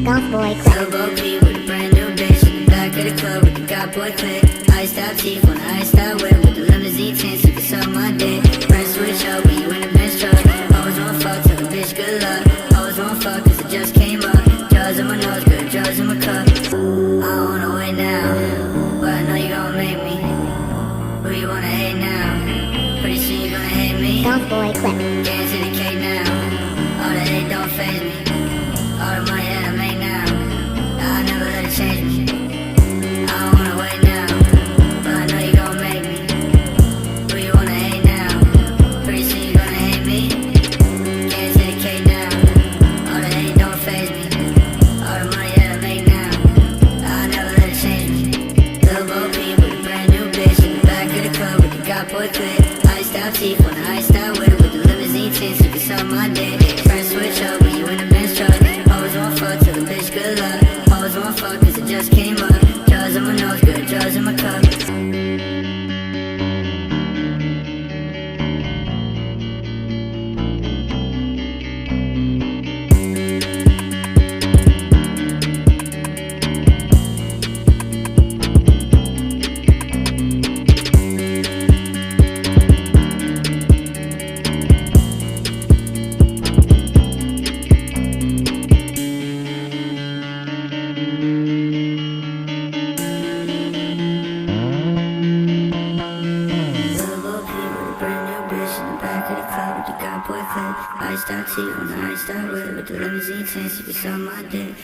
Golf boy clip. Elbow P with a brand new bitch in the back of the club with the God boy clip. Iced out teeth on the iced out whip with the limousine tints. You can suck my dick. Press switch up when you in the benz truck. Always wanna fuck, tell the bitch good luck. Always wanna fuck cause it just came up. Drugs in my nose, good drugs in my cup. I don't wanna wait now, but I know you gon' make me. Who you wanna hate now? Pretty soon you gonna hate me. Golf boy clip. Can't see the cake now. All the hate don't faze me. All the money that I make now, I never let it change me. I don't wanna wait now, but I know you gon' make me. Who you wanna hate now? Pretty soon you gonna hate me. Can't see the cake now. All the hate don't faze me. All the money that I make now, I never let it change me. Lil' Bo Peep with a brand new bitch in the back of the club with the God boy clip. Iced out teeth on the iced out whip with the limousine tints. You can suck my dick. Press switch up when you in the benz truck. Always wanna fuck, tell the bitch good luck. Always wanna fuck cause it just came up. Drugs in my nose, good drugs in my cup. Iced out teeth on the iced out whip with the limousine tints. You can suck my dick.